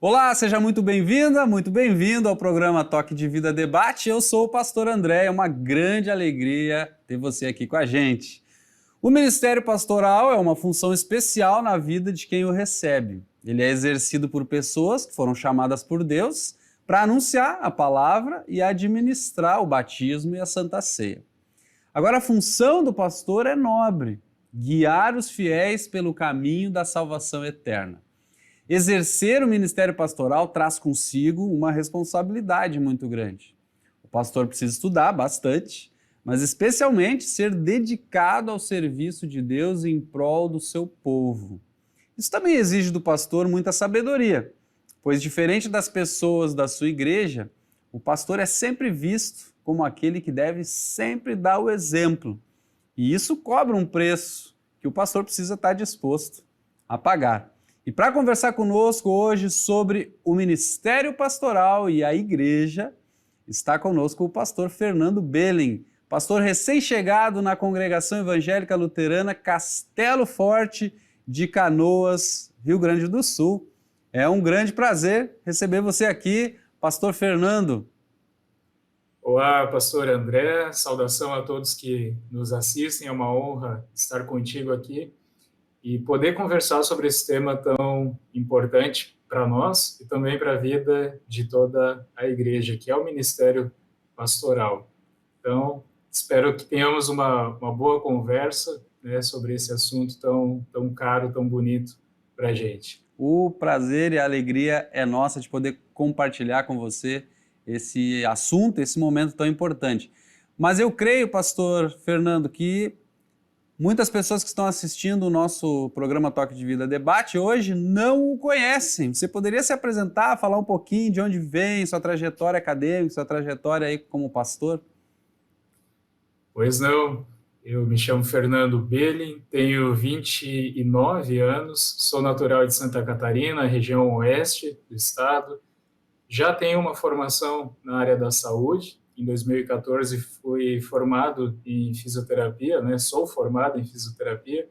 Olá, seja muito bem-vinda, muito bem-vindo ao programa Toque de Vida Debate. Eu sou o pastor André, é uma grande alegria ter você aqui com a gente. O ministério pastoral é uma função especial na vida de quem o recebe. Ele é exercido por pessoas que foram chamadas por Deus para anunciar a palavra e administrar o batismo e a Santa Ceia. Agora, a função do pastor é nobre, guiar os fiéis pelo caminho da salvação eterna. Exercer o ministério pastoral traz consigo uma responsabilidade muito grande. O pastor precisa estudar bastante, mas especialmente ser dedicado ao serviço de Deus em prol do seu povo. Isso também exige do pastor muita sabedoria, pois diferente das pessoas da sua igreja, o pastor é sempre visto como aquele que deve sempre dar o exemplo. E isso cobra um preço que o pastor precisa estar disposto a pagar. E para conversar conosco hoje sobre o ministério pastoral e a igreja, está conosco o pastor Fernando Belling, pastor recém-chegado na Congregação Evangélica Luterana Castelo Forte de Canoas, Rio Grande do Sul. É um grande prazer receber você aqui, pastor Fernando. Olá, pastor André, saudação a todos que nos assistem, é uma honra estar contigo aqui e poder conversar sobre esse tema tão importante para nós e também para a vida de toda a igreja, que é o ministério pastoral. Então, espero que tenhamos uma boa conversa, né, sobre esse assunto tão caro, tão bonito para a gente. O prazer e a alegria é nossa de poder compartilhar com você esse assunto, esse momento tão importante. Mas eu creio, pastor Fernando, que muitas pessoas que estão assistindo o nosso programa Toque de Vida Debate hoje não o conhecem. Você poderia se apresentar, falar um pouquinho de onde vem, sua trajetória acadêmica, sua trajetória aí como pastor? Pois não, eu me chamo Fernando Belling, tenho 29 anos, sou natural de Santa Catarina, região oeste do estado. Já tenho uma formação na área da saúde. Em 2014 fui formado em fisioterapia, né? Sou formado em fisioterapia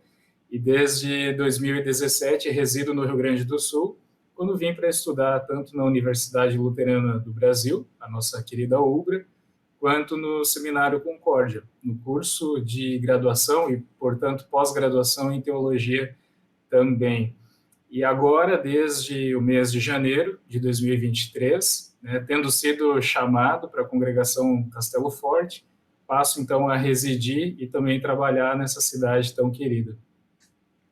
e desde 2017 resido no Rio Grande do Sul, quando vim para estudar tanto na Universidade Luterana do Brasil, a nossa querida UBRA, quanto no Seminário Concórdia, no curso de graduação e, portanto, pós-graduação em teologia também. E agora, desde o mês de janeiro de 2023, né, tendo sido chamado para a Congregação Castelo Forte, passo então a residir e também trabalhar nessa cidade tão querida.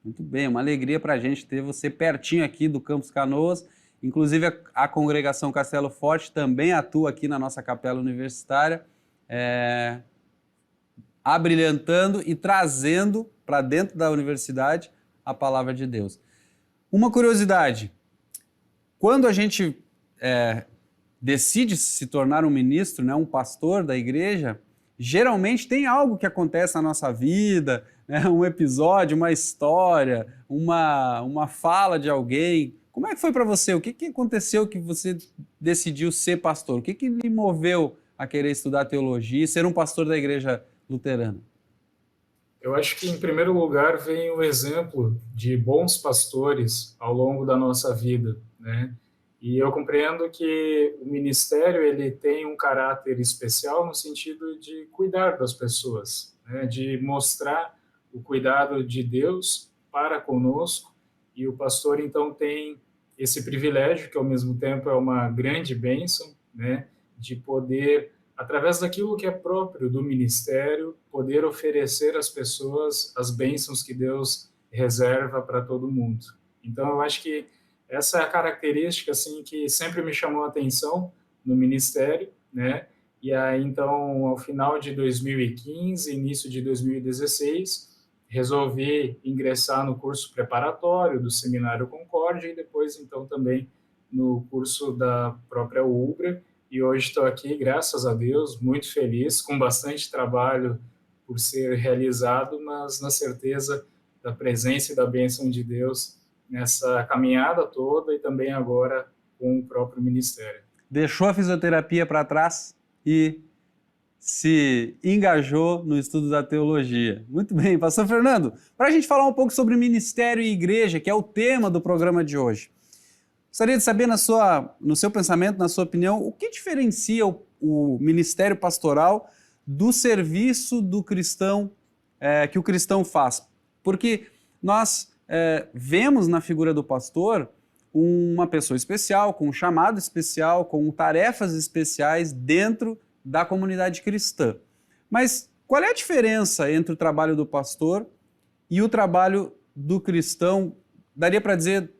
Muito bem, uma alegria para a gente ter você pertinho aqui do Campus Canoas. Inclusive, a Congregação Castelo Forte também atua aqui na nossa capela universitária, abrilhantando e trazendo para dentro da universidade a palavra de Deus. Uma curiosidade, quando a gente decide se tornar um ministro, né, um pastor da igreja, geralmente tem algo que acontece na nossa vida, né, um episódio, uma história, uma fala de alguém. Como é que foi para você? O que aconteceu que você decidiu ser pastor? O que lhe moveu a querer estudar teologia e ser um pastor da igreja luterana? Eu acho que, em primeiro lugar, vem o exemplo de bons pastores ao longo da nossa vida, né? E eu compreendo que o ministério ele tem um caráter especial no sentido de cuidar das pessoas, né? De mostrar o cuidado de Deus para conosco, e o pastor, então, tem esse privilégio, que ao mesmo tempo é uma grande bênção, né? De poder, através daquilo que é próprio do ministério, poder oferecer às pessoas as bênçãos que Deus reserva para todo mundo. Então, eu acho que essa é a característica assim, que sempre me chamou a atenção no ministério, né? E aí, então, ao final de 2015, início de 2016, resolvi ingressar no curso preparatório do Seminário Concórdia e depois, então, também no curso da própria UBRA. E hoje estou aqui, graças a Deus, muito feliz, com bastante trabalho por ser realizado, mas na certeza da presença e da bênção de Deus nessa caminhada toda e também agora com o próprio ministério. Deixou a fisioterapia para trás e se engajou no estudo da teologia. Muito bem, pastor Fernando, para a gente falar um pouco sobre ministério e igreja, que é o tema do programa de hoje. Gostaria de saber, no seu pensamento, na sua opinião, o que diferencia o ministério pastoral do serviço do cristão, que o cristão faz? Porque nós vemos na figura do pastor uma pessoa especial, com um chamado especial, com tarefas especiais dentro da comunidade cristã. Mas qual é a diferença entre o trabalho do pastor e o trabalho do cristão, daria para dizer,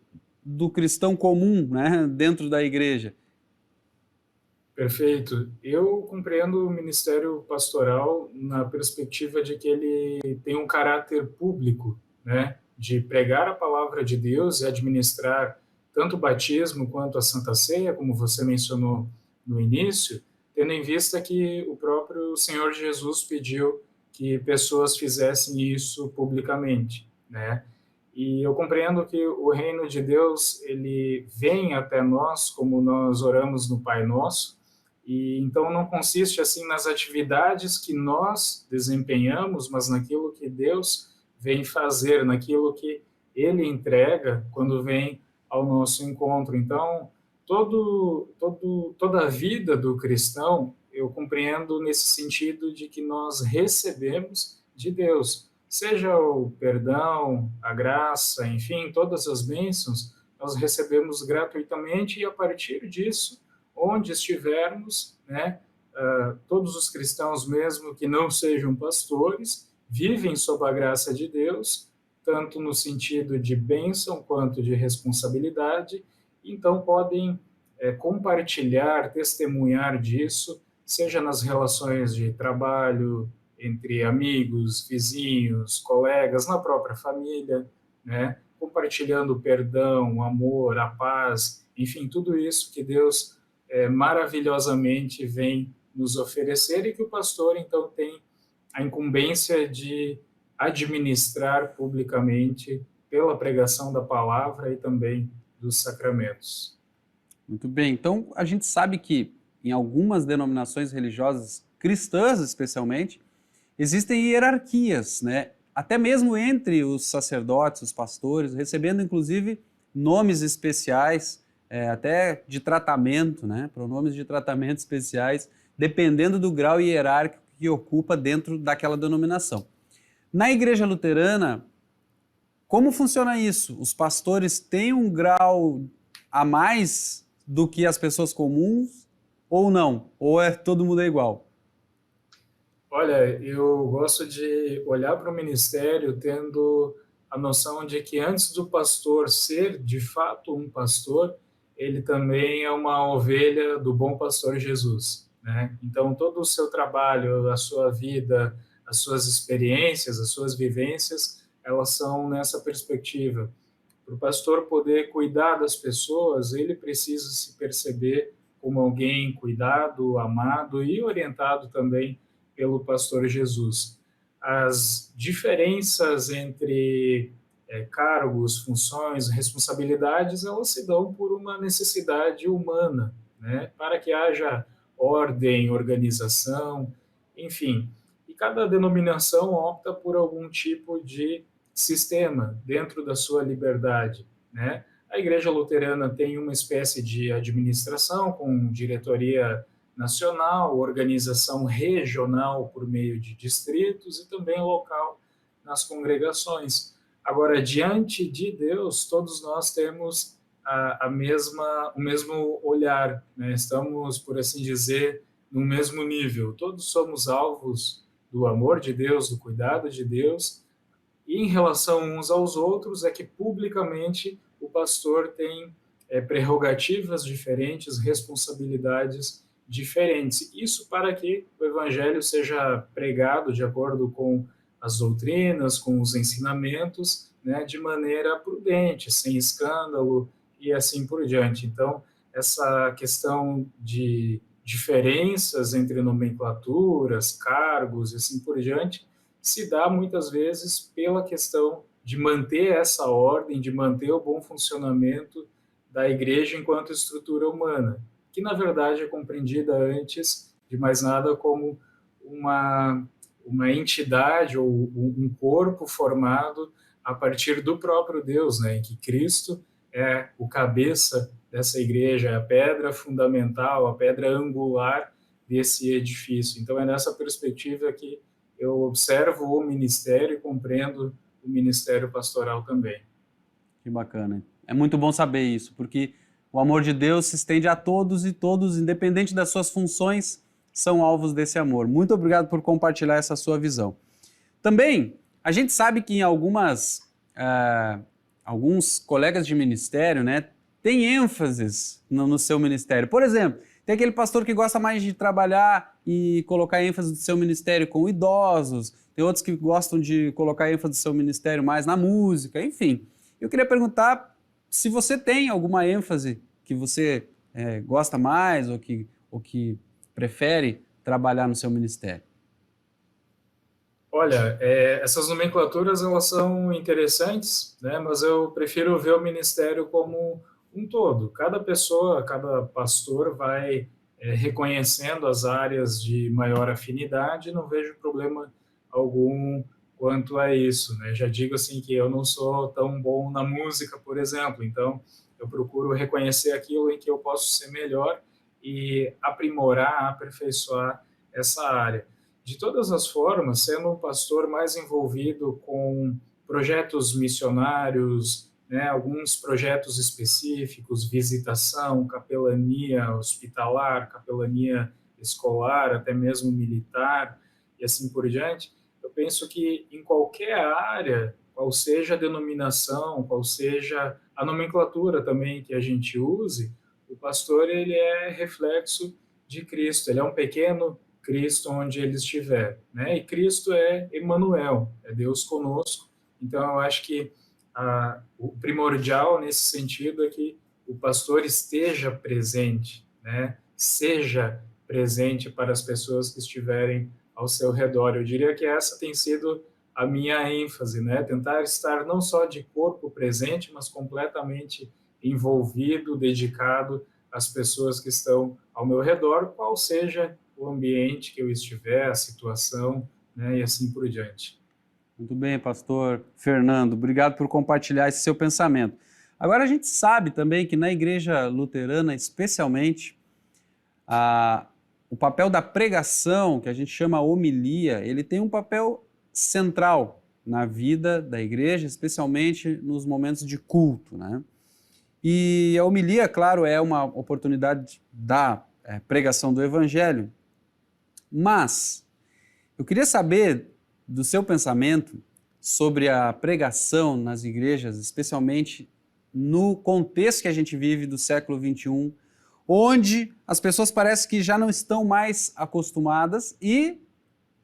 do cristão comum, né, dentro da igreja? Perfeito. Eu compreendo o ministério pastoral na perspectiva de que ele tem um caráter público, né, de pregar a palavra de Deus e administrar tanto o batismo quanto a Santa Ceia, como você mencionou no início, tendo em vista que o próprio Senhor Jesus pediu que pessoas fizessem isso publicamente, né? E eu compreendo que o reino de Deus, ele vem até nós, como nós oramos no Pai Nosso, e então não consiste assim nas atividades que nós desempenhamos, mas naquilo que Deus vem fazer, naquilo que Ele entrega quando vem ao nosso encontro. Então, toda a vida do cristão, eu compreendo nesse sentido de que nós recebemos de Deus, seja o perdão, a graça, enfim, todas as bênçãos, nós recebemos gratuitamente e a partir disso, onde estivermos, né, todos os cristãos, mesmo que não sejam pastores, vivem sob a graça de Deus, tanto no sentido de bênção quanto de responsabilidade, então podem compartilhar, testemunhar disso, seja nas relações de trabalho, entre amigos, vizinhos, colegas, na própria família, né? Compartilhando o perdão, o amor, a paz, enfim, tudo isso que Deus maravilhosamente vem nos oferecer e que o pastor, então, tem a incumbência de administrar publicamente pela pregação da palavra e também dos sacramentos. Muito bem, então a gente sabe que em algumas denominações religiosas, cristãs especialmente, existem hierarquias, né? Até mesmo entre os sacerdotes, os pastores, recebendo inclusive nomes especiais, até de tratamento, né? Pronomes de tratamento especiais, dependendo do grau hierárquico que ocupa dentro daquela denominação. Na Igreja Luterana, como funciona isso? Os pastores têm um grau a mais do que as pessoas comuns ou não? Ou todo mundo é igual? Olha, eu gosto de olhar para o ministério tendo a noção de que antes do pastor ser de fato um pastor, ele também é uma ovelha do bom pastor Jesus, né? Então, todo o seu trabalho, a sua vida, as suas experiências, as suas vivências, elas são nessa perspectiva. Para o pastor poder cuidar das pessoas, ele precisa se perceber como alguém cuidado, amado e orientado também pelo pastor Jesus. As diferenças entre cargos, funções, responsabilidades, elas se dão por uma necessidade humana, né? Para que haja ordem, organização, enfim. E cada denominação opta por algum tipo de sistema dentro da sua liberdade, né? A Igreja Luterana tem uma espécie de administração com diretoria nacional, organização regional por meio de distritos e também local nas congregações. Agora, diante de Deus, todos nós temos o mesmo olhar, né? Estamos, por assim dizer, no mesmo nível. Todos somos alvos do amor de Deus, do cuidado de Deus, e em relação uns aos outros é que publicamente o pastor tem prerrogativas diferentes, responsabilidades diferentes. Isso para que o evangelho seja pregado de acordo com as doutrinas, com os ensinamentos, né, de maneira prudente, sem escândalo e assim por diante. Então, essa questão de diferenças entre nomenclaturas, cargos e assim por diante, se dá muitas vezes pela questão de manter essa ordem, de manter o bom funcionamento da igreja enquanto estrutura humana, que na verdade é compreendida antes de mais nada como uma entidade ou um corpo formado a partir do próprio Deus, né, em que Cristo é o cabeça dessa igreja, é a pedra fundamental, a pedra angular desse edifício. Então, é nessa perspectiva que eu observo o ministério e compreendo o ministério pastoral também. Que bacana. É muito bom saber isso, porque o amor de Deus se estende a todos e todos, independente das suas funções, são alvos desse amor. Muito obrigado por compartilhar essa sua visão. Também, a gente sabe que em alguns colegas de ministério, né, tem ênfases no seu ministério. Por exemplo, tem aquele pastor que gosta mais de trabalhar e colocar ênfase do seu ministério com idosos, tem outros que gostam de colocar ênfase do seu ministério mais na música, enfim. Eu queria perguntar se você tem alguma ênfase que você gosta mais ou que prefere trabalhar no seu ministério. Olha, essas nomenclaturas elas são interessantes, né? Mas eu prefiro ver o ministério como um todo. Cada pessoa, cada pastor vai reconhecendo as áreas de maior afinidade, não vejo problema algum quanto a isso, né? Já digo assim que eu não sou tão bom na música, por exemplo, então eu procuro reconhecer aquilo em que eu posso ser melhor e aprimorar, aperfeiçoar essa área. De todas as formas, sendo um pastor mais envolvido com projetos missionários, né, alguns projetos específicos, visitação, capelania hospitalar, capelania escolar, até mesmo militar e assim por diante, eu penso que em qualquer área, qual seja a denominação, qual seja a nomenclatura também que a gente use, o pastor ele é reflexo de Cristo, ele é um pequeno Cristo onde ele estiver, né? E Cristo é Emmanuel, é Deus conosco. Então eu acho que o primordial nesse sentido é que o pastor esteja presente, né? Seja presente para as pessoas que estiverem ao seu redor. Eu diria que essa tem sido a minha ênfase, né? Tentar estar não só de corpo presente, mas completamente envolvido, dedicado às pessoas que estão ao meu redor, qual seja o ambiente que eu estiver, a situação, né? E assim por diante. Muito bem, pastor Fernando. Obrigado por compartilhar esse seu pensamento. Agora, a gente sabe também que na igreja luterana, especialmente, o papel da pregação, que a gente chama homilia, ele tem um papel central na vida da igreja, especialmente nos momentos de culto, né? E a homilia, claro, é uma oportunidade da pregação do evangelho, mas eu queria saber do seu pensamento sobre a pregação nas igrejas, especialmente no contexto que a gente vive do século XXI, onde as pessoas parecem que já não estão mais acostumadas e,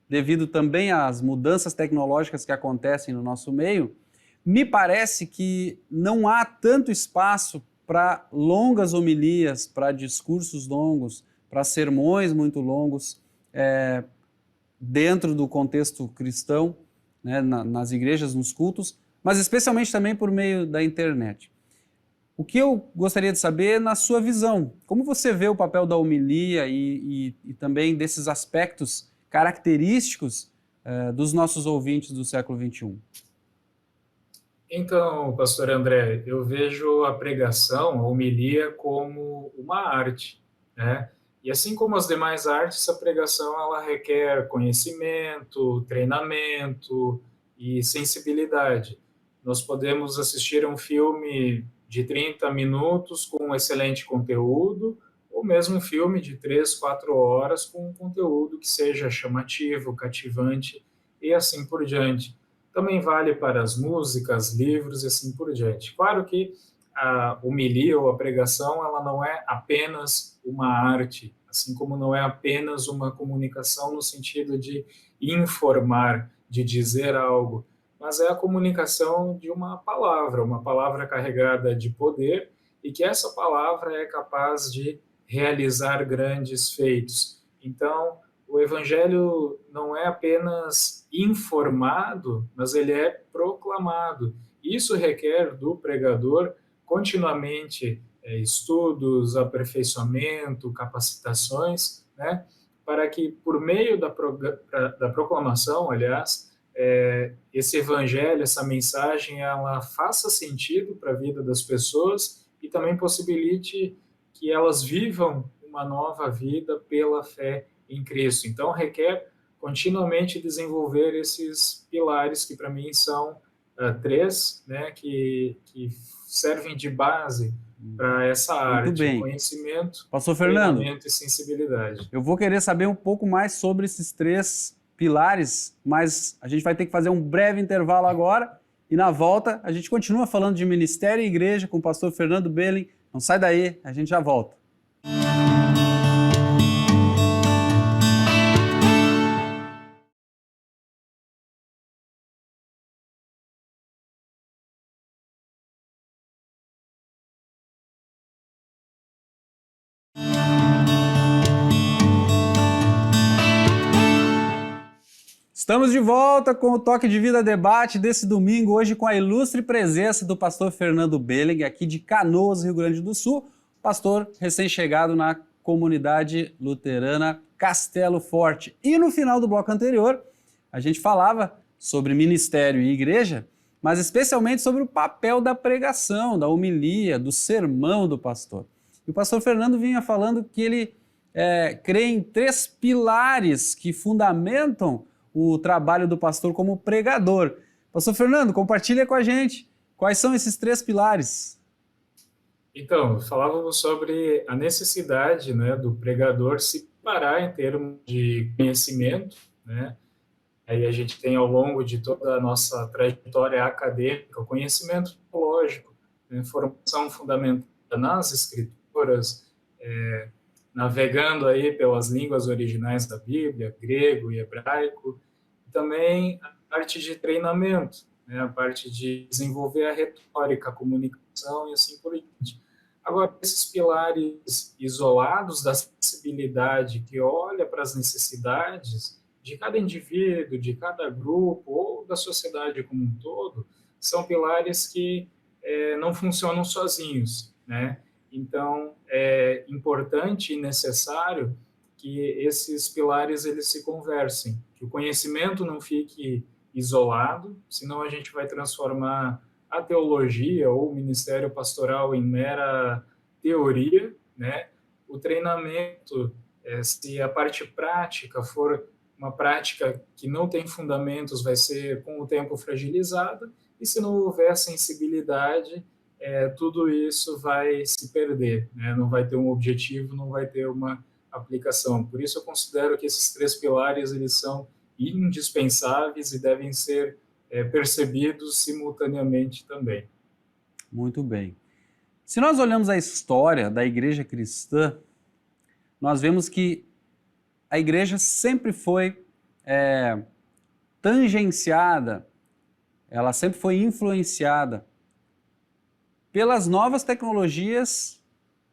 devido também às mudanças tecnológicas que acontecem no nosso meio, me parece que não há tanto espaço para longas homilias, para discursos longos, para sermões muito longos, dentro do contexto cristão, né, nas igrejas, nos cultos, mas especialmente também por meio da internet. O que eu gostaria de saber, na sua visão, como você vê o papel da homilia e também desses aspectos característicos dos nossos ouvintes do século XXI? Então, pastor André, eu vejo a pregação, a homilia, como uma arte, né? E assim como as demais artes, a pregação ela requer conhecimento, treinamento e sensibilidade. Nós podemos assistir a um filme de 30 minutos com um excelente conteúdo, ou mesmo um filme de 3, 4 horas com um conteúdo que seja chamativo, cativante e assim por diante. Também vale para as músicas, livros e assim por diante. Claro que a homilia ou a pregação, ela não é apenas uma arte, assim como não é apenas uma comunicação no sentido de informar, de dizer algo, mas é a comunicação de uma palavra carregada de poder e que essa palavra é capaz de realizar grandes feitos. Então, o evangelho não é apenas informado, mas ele é proclamado. Isso requer do pregador continuamente estudos, aperfeiçoamento, capacitações, né, para que por meio da proclamação, aliás, esse evangelho, essa mensagem, ela faça sentido para a vida das pessoas e também possibilite que elas vivam uma nova vida pela fé em Cristo. Então, requer continuamente desenvolver esses pilares que, para mim, são três, né, que servem de base para essa Muito arte: bem. conhecimento, Pastor Fernando, treinamento e sensibilidade. eu vou querer saber um pouco mais sobre esses três pilares, mas a gente vai ter que fazer um breve intervalo agora e na volta a gente continua falando de ministério e igreja com o pastor Fernando Belling. Não sai daí, a gente já volta. Estamos de volta com o Toque de Vida Debate desse domingo, hoje com a ilustre presença do pastor Fernando Belling, aqui de Canoas, Rio Grande do Sul, pastor recém-chegado na comunidade luterana Castelo Forte. E no final do bloco anterior, a gente falava sobre ministério e igreja, mas especialmente sobre o papel da pregação, da homilia, do sermão do pastor. E o pastor Fernando vinha falando que ele crê em três pilares que fundamentam o trabalho do pastor como pregador. Pastor Fernando, compartilha com a gente quais são esses três pilares. Então, falávamos sobre a necessidade, né, do pregador se parar em termos de conhecimento, né? Aí a gente tem ao longo de toda a nossa trajetória acadêmica o conhecimento teológico, né, formação fundamentada nas escrituras, navegando aí pelas línguas originais da Bíblia, grego e hebraico, e também a parte de treinamento, né, a parte de desenvolver a retórica, a comunicação e assim por diante. Agora, esses pilares isolados da sensibilidade que olha para as necessidades de cada indivíduo, de cada grupo ou da sociedade como um todo, são pilares que não funcionam sozinhos, né? Então, é importante e necessário que esses pilares eles se conversem, que o conhecimento não fique isolado, senão a gente vai transformar a teologia ou o ministério pastoral em mera teoria, né? O treinamento, se a parte prática for uma prática que não tem fundamentos, vai ser com o tempo fragilizada, e se não houver sensibilidade, tudo isso vai se perder, né? Não vai ter um objetivo, não vai ter uma aplicação. Por isso eu considero que esses três pilares eles são indispensáveis e devem ser percebidos simultaneamente também. Muito bem. Se nós olhamos a história da igreja cristã, nós vemos que a igreja sempre foi tangenciada, ela sempre foi influenciada pelas novas tecnologias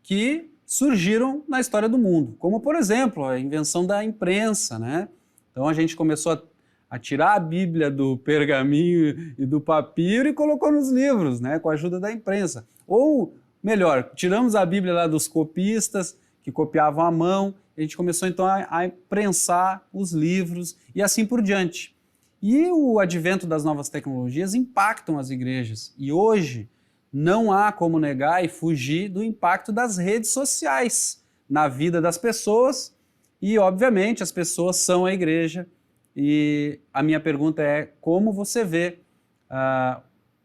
que surgiram na história do mundo, como, por exemplo, a invenção da imprensa, né? Então a gente começou a tirar a Bíblia do pergaminho e do papiro e colocou nos livros, né, com a ajuda da imprensa. Ou, melhor, tiramos a Bíblia lá dos copistas, que copiavam à mão, e a gente começou então a prensar os livros e assim por diante. E o advento das novas tecnologias impactam as igrejas. E hoje não há como negar e fugir do impacto das redes sociais na vida das pessoas. E, obviamente, as pessoas são a igreja. E a minha pergunta é: como você vê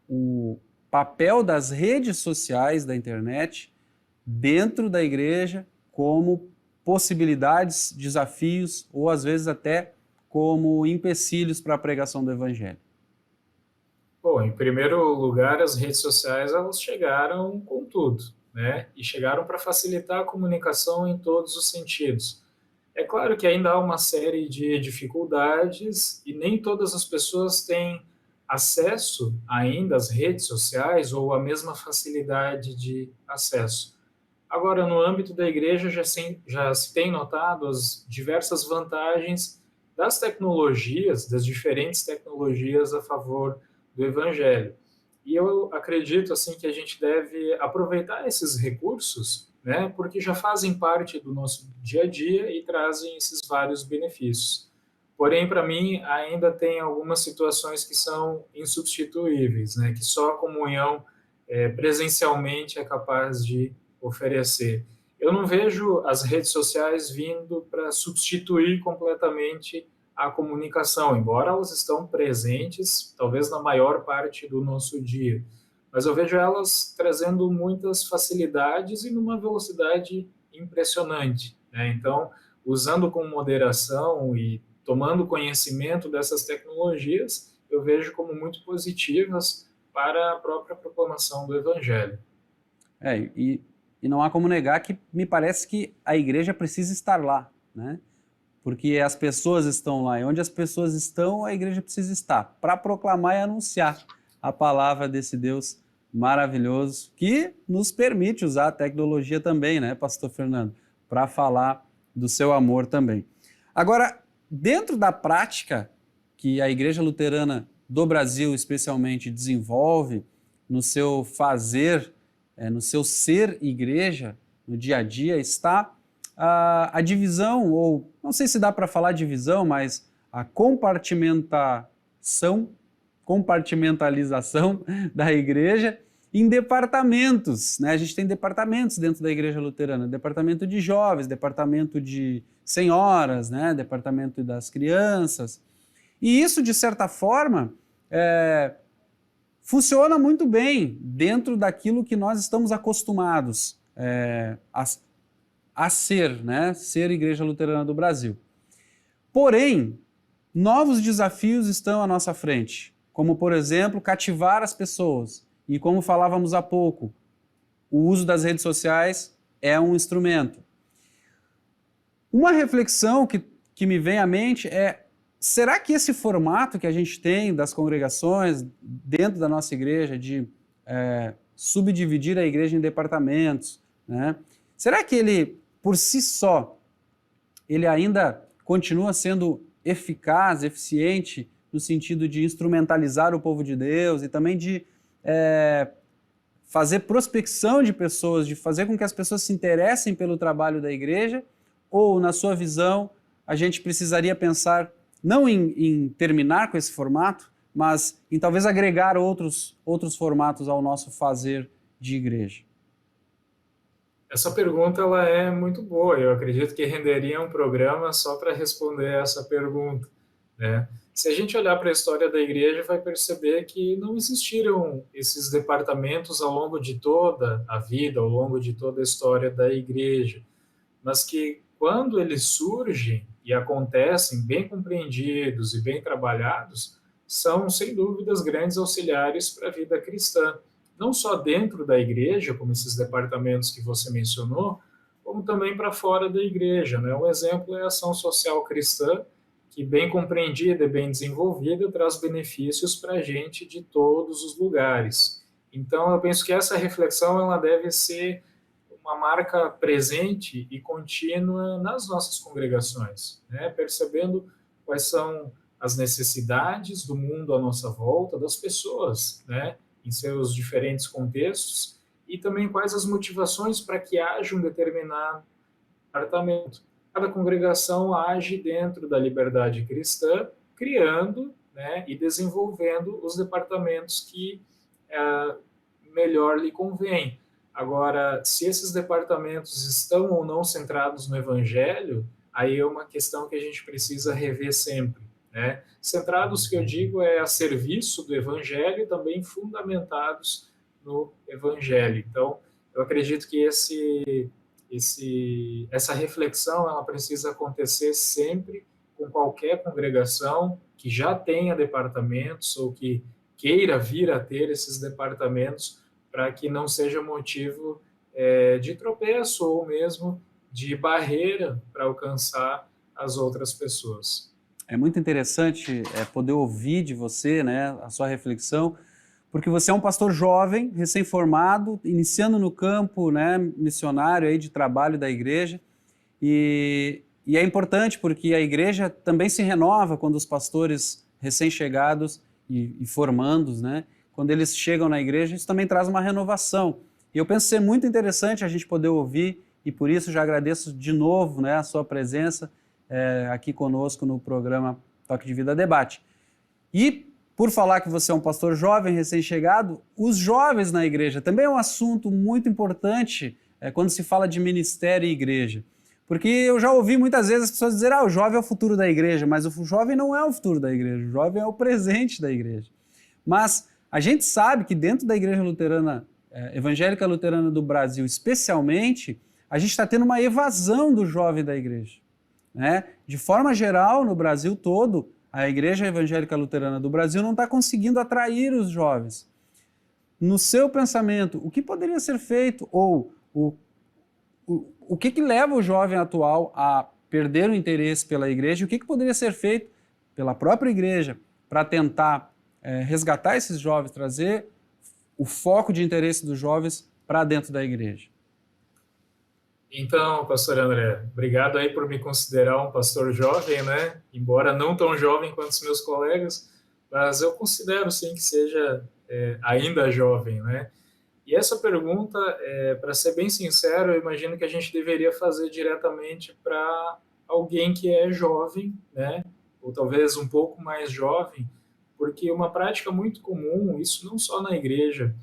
o papel das redes sociais, da internet, dentro da igreja, como possibilidades, desafios ou, às vezes, até como empecilhos para a pregação do evangelho? Bom, em primeiro lugar, as redes sociais elas chegaram com tudo, né? E chegaram para facilitar a comunicação em todos os sentidos. É claro que ainda há uma série de dificuldades e nem todas as pessoas têm acesso ainda às redes sociais ou a mesma facilidade de acesso. Agora, no âmbito da igreja, já se tem notado as diversas vantagens das tecnologias, das diferentes tecnologias a favor do evangelho. E eu acredito assim que a gente deve aproveitar esses recursos, né, porque já fazem parte do nosso dia a dia e trazem esses vários benefícios. Porém, para mim, ainda tem algumas situações que são insubstituíveis, né, que só a comunhão presencialmente é capaz de oferecer. Eu não vejo as redes sociais vindo para substituir completamente a comunicação, embora elas estão presentes, talvez na maior parte do nosso dia. Mas eu vejo elas trazendo muitas facilidades e numa velocidade impressionante, né? Então, usando com moderação e tomando conhecimento dessas tecnologias, eu vejo como muito positivas para a própria proclamação do Evangelho. E não há como negar que me parece que a igreja precisa estar lá, né? Porque as pessoas estão lá, e onde as pessoas estão, a igreja precisa estar, para proclamar e anunciar a palavra desse Deus maravilhoso, que nos permite usar a tecnologia também, né, Pastor Fernando, para falar do seu amor também. Agora, dentro da prática que a Igreja Luterana do Brasil, especialmente, desenvolve no seu fazer, no seu ser igreja, no dia a dia, está a divisão, ou não sei se dá para falar divisão, mas a compartimentalização da igreja em departamentos, né? A gente tem departamentos dentro da Igreja Luterana, departamento de jovens, departamento de senhoras, né? Departamento das crianças. E isso, de certa forma, funciona muito bem dentro daquilo que nós estamos acostumados a ser, né? Ser Igreja Luterana do Brasil. Porém, novos desafios estão à nossa frente, como, por exemplo, cativar as pessoas. E como falávamos há pouco, o uso das redes sociais é um instrumento. Uma reflexão que me vem à mente é: será que esse formato que a gente tem das congregações dentro da nossa igreja, de subdividir a igreja em departamentos, né? Será que ele, por si só, ele ainda continua sendo eficaz, eficiente, no sentido de instrumentalizar o povo de Deus e também de fazer prospecção de pessoas, de fazer com que as pessoas se interessem pelo trabalho da igreja? Ou, na sua visão, a gente precisaria pensar não em terminar com esse formato, mas em talvez agregar outros formatos ao nosso fazer de igreja? Essa pergunta ela é muito boa. Eu acredito que renderia um programa só para responder essa pergunta, né? Se a gente olhar para a história da igreja, vai perceber que não existiram esses departamentos ao longo de toda a vida, ao longo de toda a história da igreja, mas que quando eles surgem e acontecem bem compreendidos e bem trabalhados, são, sem dúvidas, grandes auxiliares para a vida cristã. Não só dentro da igreja, como esses departamentos que você mencionou, como também para fora da igreja, né? Um exemplo é a ação social cristã, que bem compreendida e bem desenvolvida traz benefícios para a gente de todos os lugares. Então, eu penso que essa reflexão ela deve ser uma marca presente e contínua nas nossas congregações, né? Percebendo quais são as necessidades do mundo à nossa volta, das pessoas, né? Em seus diferentes contextos, e também quais as motivações para que haja um determinado departamento. Cada congregação age dentro da liberdade cristã, criando, né, e desenvolvendo os departamentos que melhor lhe convém. Agora, se esses departamentos estão ou não centrados no Evangelho, aí é uma questão que a gente precisa rever sempre, né? Centrados, que eu digo, a serviço do Evangelho e também fundamentados no Evangelho. Então, eu acredito que essa reflexão ela precisa acontecer sempre com qualquer congregação que já tenha departamentos ou que queira vir a ter esses departamentos, para que não seja motivo de tropeço ou mesmo de barreira para alcançar as outras pessoas. É muito interessante poder ouvir de você, né, a sua reflexão, porque você é um pastor jovem, recém-formado, iniciando no campo, né, missionário aí de trabalho da igreja, e é importante porque a igreja também se renova quando os pastores recém-chegados e formandos, né, quando eles chegam na igreja, isso também traz uma renovação. E eu penso ser muito interessante a gente poder ouvir, e por isso já agradeço de novo, né, a sua presença aqui conosco no programa Toque de Vida Debate. E por falar que você é um pastor jovem, recém-chegado, os jovens na igreja também é um assunto muito importante quando se fala de ministério e igreja. Porque eu já ouvi muitas vezes as pessoas dizerem, o jovem é o futuro da igreja, mas o jovem não é o futuro da igreja, o jovem é o presente da igreja. Mas a gente sabe que dentro da igreja luterana, evangélica luterana do Brasil especialmente, a gente está tendo uma evasão do jovem da igreja, né? De forma geral, no Brasil todo, a igreja evangélica luterana do Brasil não está conseguindo atrair os jovens. No seu pensamento, o que poderia ser feito ou o que leva o jovem atual a perder o interesse pela igreja? O que poderia ser feito pela própria igreja para tentar resgatar esses jovens, trazer o foco de interesse dos jovens para dentro da igreja? Então, pastor André, obrigado aí por me considerar um pastor jovem, né? Embora não tão jovem quanto os meus colegas, mas eu considero sim que seja ainda jovem, né? E essa pergunta, para ser bem sincero, eu imagino que a gente deveria fazer diretamente para alguém que é jovem, né? Ou talvez um pouco mais jovem, porque uma prática muito comum, isso não só na igreja,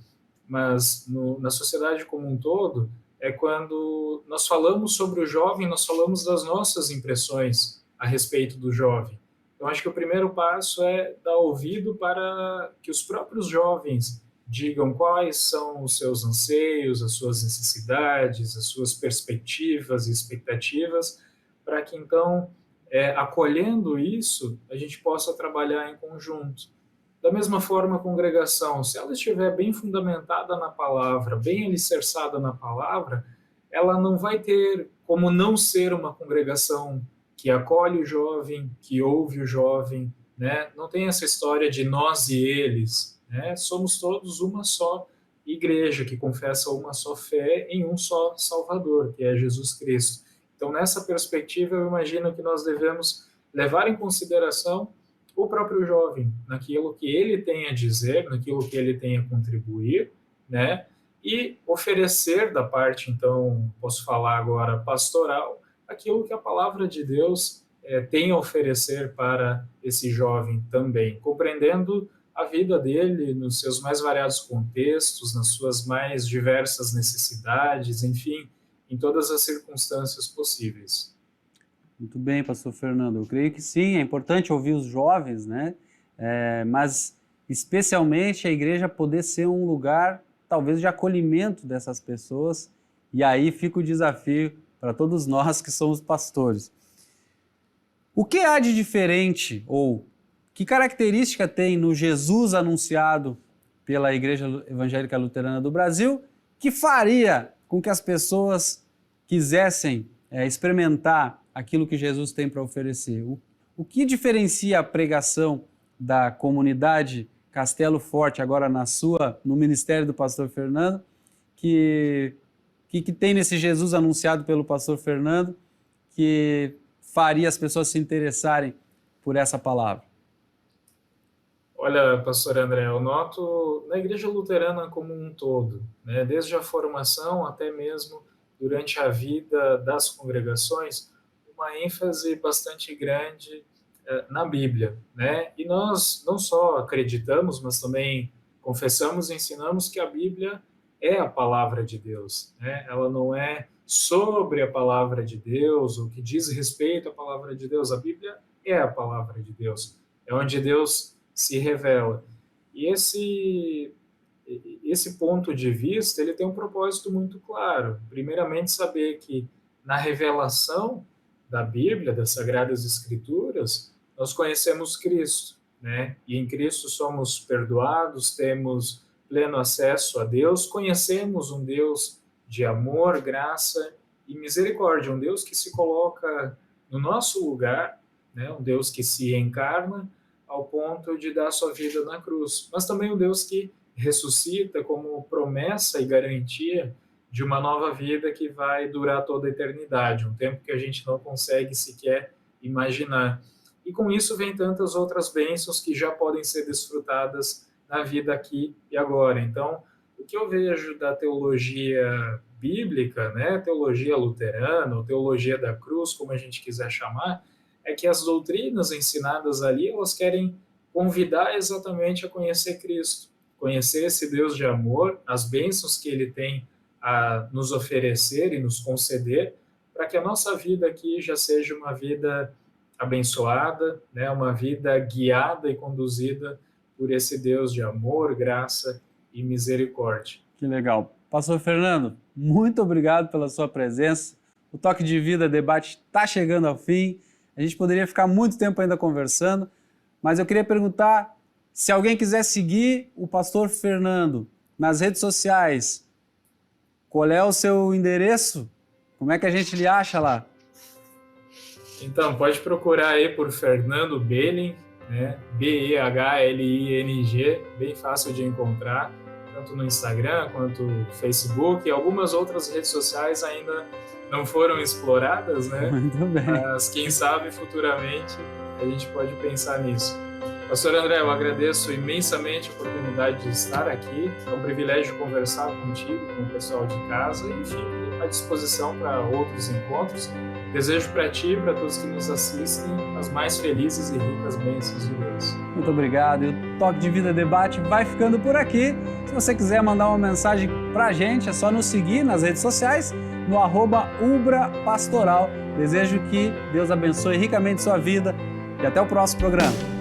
mas na sociedade como um todo, é quando nós falamos sobre o jovem, nós falamos das nossas impressões a respeito do jovem. Então, acho que o primeiro passo é dar ouvido para que os próprios jovens digam quais são os seus anseios, as suas necessidades, as suas perspectivas e expectativas, para que então, acolhendo isso, a gente possa trabalhar em conjunto. Da mesma forma, a congregação, se ela estiver bem fundamentada na palavra, bem alicerçada na palavra, ela não vai ter como não ser uma congregação que acolhe o jovem, que ouve o jovem, né? Não tem essa história de nós e eles, né? Somos todos uma só igreja que confessa uma só fé em um só Salvador, que é Jesus Cristo. Então, nessa perspectiva, eu imagino que nós devemos levar em consideração o próprio jovem, naquilo que ele tem a dizer, naquilo que ele tem a contribuir, né? E oferecer da parte, então, posso falar agora, pastoral, aquilo que a palavra de Deus tem a oferecer para esse jovem também, compreendendo a vida dele nos seus mais variados contextos, nas suas mais diversas necessidades, enfim, em todas as circunstâncias possíveis. Muito bem, pastor Fernando. Eu creio que sim, é importante ouvir os jovens, né? Mas especialmente a igreja poder ser um lugar, talvez, de acolhimento dessas pessoas. E aí fica o desafio para todos nós que somos pastores. O que há de diferente, ou que característica tem no Jesus anunciado pela Igreja Evangélica Luterana do Brasil que faria com que as pessoas quisessem experimentar aquilo que Jesus tem para oferecer? O que diferencia a pregação da comunidade Castelo Forte, agora no ministério do pastor Fernando, que tem nesse Jesus anunciado pelo pastor Fernando, que faria as pessoas se interessarem por essa palavra? Olha, pastor André, eu noto na igreja luterana como um todo, né, desde a formação até mesmo durante a vida das congregações, uma ênfase bastante grande na Bíblia, né? E nós não só acreditamos, mas também confessamos e ensinamos que a Bíblia é a palavra de Deus, né? Ela não é sobre a palavra de Deus, ou que diz respeito à palavra de Deus. A Bíblia é a palavra de Deus, é onde Deus se revela. E esse ponto de vista, ele tem um propósito muito claro. Primeiramente, saber que na revelação da Bíblia, das Sagradas Escrituras, nós conhecemos Cristo, né? E em Cristo somos perdoados, temos pleno acesso a Deus, conhecemos um Deus de amor, graça e misericórdia, um Deus que se coloca no nosso lugar, né? Um Deus que se encarna ao ponto de dar sua vida na cruz, mas também um Deus que ressuscita como promessa e garantia de uma nova vida que vai durar toda a eternidade, um tempo que a gente não consegue sequer imaginar. E com isso vem tantas outras bênçãos que já podem ser desfrutadas na vida aqui e agora. Então, o que eu vejo da teologia bíblica, né, teologia luterana, ou teologia da cruz, como a gente quiser chamar, é que as doutrinas ensinadas ali, elas querem convidar exatamente a conhecer Cristo, conhecer esse Deus de amor, as bênçãos que Ele tem a nos oferecer e nos conceder, para que a nossa vida aqui já seja uma vida abençoada, né? Uma vida guiada e conduzida por esse Deus de amor, graça e misericórdia. Que legal. Pastor Fernando, muito obrigado pela sua presença. O Toque de Vida Debate está chegando ao fim. A gente poderia ficar muito tempo ainda conversando, mas eu queria perguntar se alguém quiser seguir o pastor Fernando nas redes sociais, qual é o seu endereço? Como é que a gente lhe acha lá? Então, pode procurar aí por Fernando Behling, né? Behling, bem fácil de encontrar, tanto no Instagram quanto no Facebook. Algumas outras redes sociais ainda não foram exploradas, né? Muito bem. Mas quem sabe futuramente a gente pode pensar nisso. Pastor André, eu agradeço imensamente a oportunidade de estar aqui. É um privilégio conversar contigo, com o pessoal de casa, e, enfim, à disposição para outros encontros. Desejo para ti e para todos que nos assistem as mais felizes e ricas bênçãos de Deus. Muito obrigado. E o Toque de Vida Debate vai ficando por aqui. Se você quiser mandar uma mensagem para a gente, é só nos seguir nas redes sociais, no @ubrapastoral. Desejo que Deus abençoe ricamente sua vida e até o próximo programa.